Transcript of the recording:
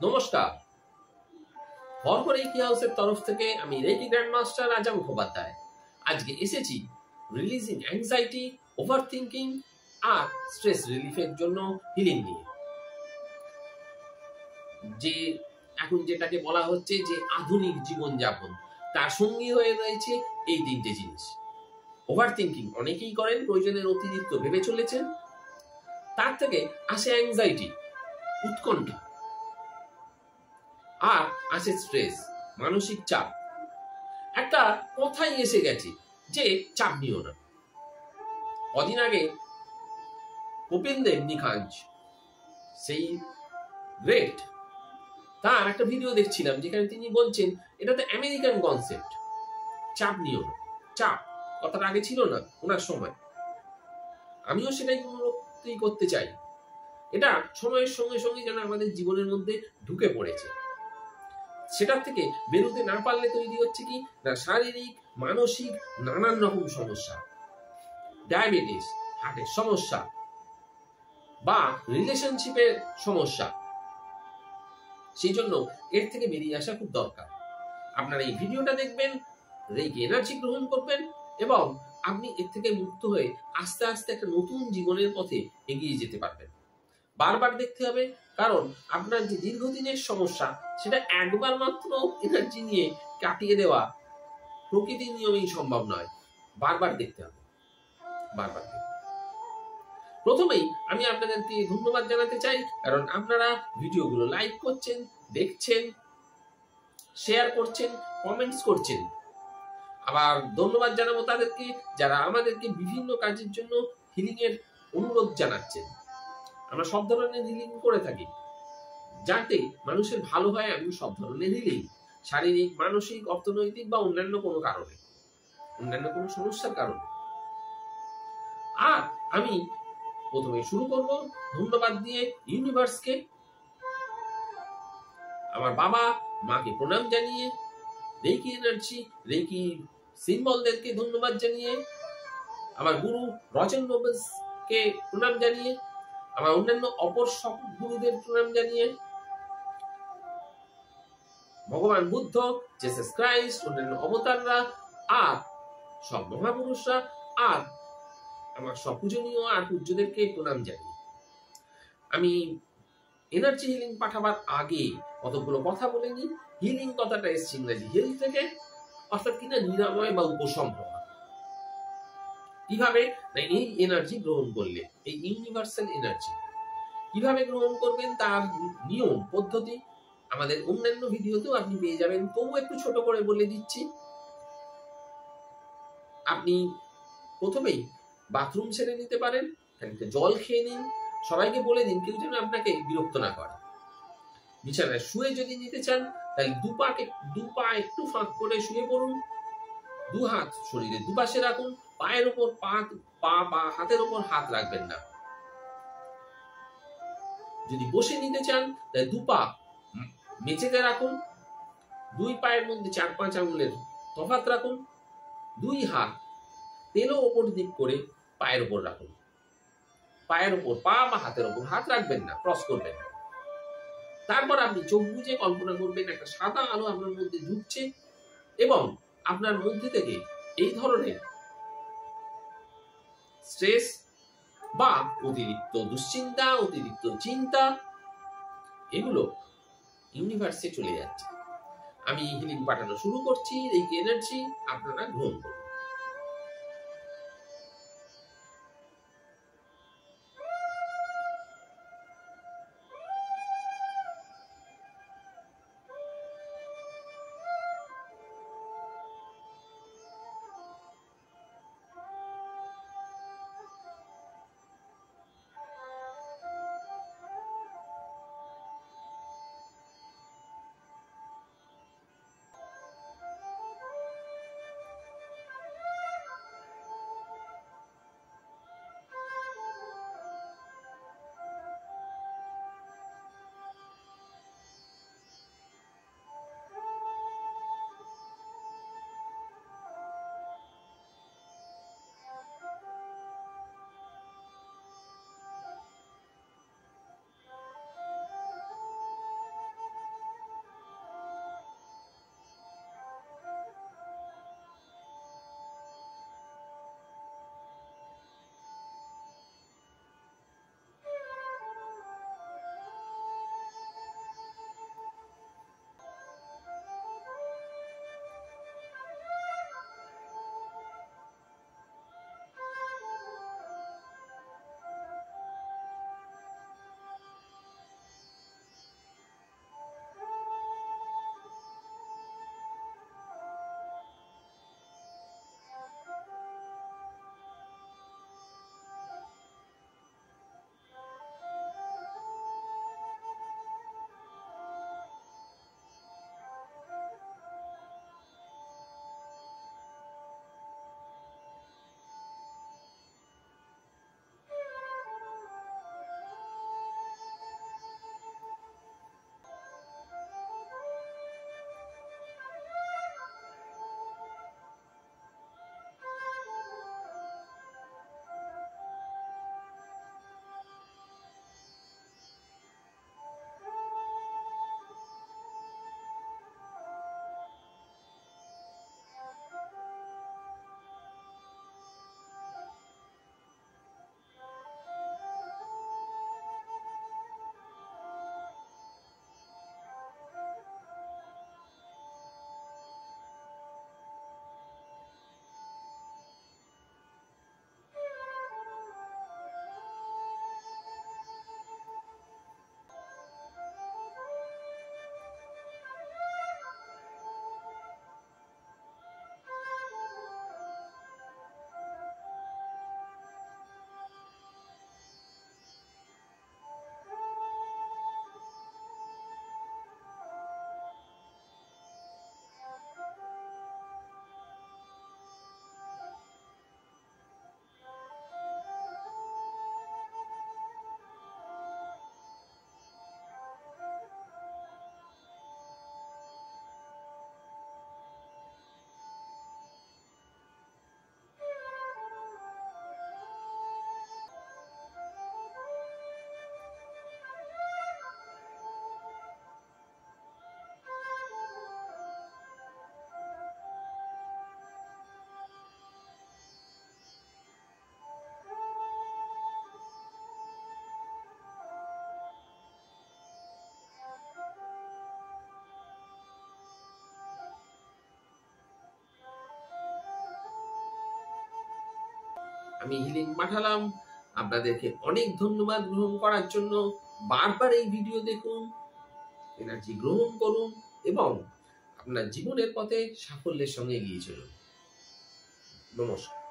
নমস্কার, হরহর রেকি হাউসের তরফ থেকে আমি রেকি গ্র্যান্ডমাস্টার রাজা মুখোপাধ্যায় আজকে এসেছি রিলিজিং অ্যাংজাইটি, ওভার থিঙ্কিং আর স্ট্রেস রিলিফের জন্য হিলিং নিয়ে। যে এখন যেটাকে বলা হচ্ছে যে আধুনিক জীবনযাপন, তার সঙ্গী হয়ে রয়েছে এই তিনটে জিনিস। ওভার থিঙ্কিং অনেকেই করেন, প্রয়োজনের অতিরিক্ত ভেবে চলেছেন। তার থেকে আসে অ্যাংজাইটি, উৎকণ্ঠা, আর আসে স্ট্রেস, মানসিক চাপ। একটা কথাই এসে গেছে যে চাপ নিও না। কদিন আগে কপিল দেব নিখাঞ্জ, সেই গ্রেট, তার একটা ভিডিও দেখছিলাম যেখানে তিনি বলছেন এটা তো আমেরিকান কনসেপ্ট, চাপ নিও না। চাপ কথাটা আগে ছিল না ওনার সময়। আমিও সেটাই পুনরুক্তি করতে চাই। এটা সময়ের সঙ্গে সঙ্গে যেন আমাদের জীবনের মধ্যে ঢুকে পড়েছে। সেটার থেকে বেরোতে না পারলে তৈরি হচ্ছে কি না শারীরিক, মানসিক নানান রকম সমস্যা, ডায়াবেটিস, হার্টের সমস্যা বা রিলেশনশিপের সমস্যা। সেই জন্য এর থেকে বেরিয়ে আসা খুব দরকার। আপনারা এই ভিডিওটা দেখবেন, রেকি এনার্জি গ্রহণ করবেন এবং আপনি এর থেকে মুক্ত হয়ে আস্তে আস্তে একটা নতুন জীবনের পথে এগিয়ে যেতে পারবেন। বারবার দেখতে হবে, কারণ আপনার যে দীর্ঘদিনের সমস্যা সেটা একবার মাত্র এনার্জি নিয়ে কাটিয়ে দেওয়া প্রকৃতির নিয়মেই সম্ভব নয়। বারবার দেখতে হবে, বারবার দেখতে। প্রথমেই আমি আপনাদেরকে ধন্যবাদ জানাতে চাই, কারণ আপনারা ভিডিওগুলো লাইক করছেন, দেখছেন, শেয়ার করছেন, কমেন্টস করছেন। আবার ধন্যবাদ জানাবো তাদেরকে যারা আমাদেরকে বিভিন্ন কাজের জন্য হিলিং এর অনুরোধ জানাচ্ছেন। আমরা সব ধরনের হিলিং করে থাকি, যাতে মানুষের ভালো হয়। আমি সব ধরনের হিলিং, শারীরিক, মানসিক, অর্থনৈতিক বা অন্যান্য কোনো কারণে, অন্যান্য কোনো সমস্যার কারণে। আর আমি প্রথমে শুরু করব ধন্যবাদ দিয়ে ইউনিভার্সকে, আমার বাবা মাকে প্রণাম জানিয়ে, রেকি এনার্জি, রেকি সিম্বলদেরকে ধন্যবাদ জানিয়ে, আমার গুরু রচন নোবেলসকে প্রণাম জানিয়ে, আমার অন্যান্য অপর সব গুরুদের প্রণাম জানিয়ে, ভগবান বুদ্ধ, জেসাস ক্রাইস্ট, অন্যান্য অবতাররা আর সব মহাপুরুষরা আর আমার সব পূজনীয় আর পূজ্যদেরকে প্রণাম জানিয়ে আমি এনার্জি হিলিং পাঠাবার আগে কতগুলো কথা বলে নিই। হিলিং কথাটা এসছে ইংরেজি হিল থেকে, অর্থাৎ কিনা নিরাময় বা উপশম হওয়া। কিভাবে না, এই এনার্জি গ্রহণ করলে, এই ইউনিভার্সাল এনার্জি কিভাবে গ্রহণ করবেন তার নিয়ম পদ্ধতি আমাদের অন্যান্য ভিডিওতেও আপনি পেয়ে যাবেন। তবু একটু ছোট করে বলে দিচ্ছি। আপনি প্রথমেই বাথরুম সেরে নিতে পারেন, খানিকটা জল খেয়ে নিন, সবাইকে বলে দিন কেউ যেন আপনাকে বিরক্ত না করে। বিছানায় শুয়ে যদি নিতে চান তাহলে দু পা একটু ফাঁক করে শুয়ে পড়ুন, দু হাত শরীরে দুপাশে রাখুন, পায়ের উপর পা বা হাতের উপর হাত রাখবেন না। যদি বসে নিতে চান তাহলে দু পা মেঝেতে রাখুন, দুই পায়ের মধ্যে 4-5 আঙুলের তফাৎ রাখুন, দুই হাত তেলো ওপর দিক করে পায়ের উপর রাখুন। পায়ের উপর পা বা হাতের উপর হাত রাখবেন না, ক্রস করবেন না। তারপর আপনি চোখ বুজে কল্পনা করবেন একটা সাদা আলো আপনার মধ্যে ঢুকছে এবং আপনার মধ্যে থেকে এই ধরনের স্ট্রেস বা অতিরিক্ত দুশ্চিন্তা, অতিরিক্ত চিন্তা, এগুলো ইউনিভার্সে চলে যাচ্ছে। আমি হিলিং পাঠানো শুরু করছি। এই এনার্জি আপনারা গ্রহণ করুন। আমি হিলিং পাঠালাম। আপনাদেরকে অনেক ধন্যবাদ গ্রহণ করার জন্য। বারবার এই ভিডিও দেখুন, এনার্জি গ্রহণ করুন এবং আপনার জীবনের পথে সাফল্যের সঙ্গে এগিয়ে চলুন। নমস্কার।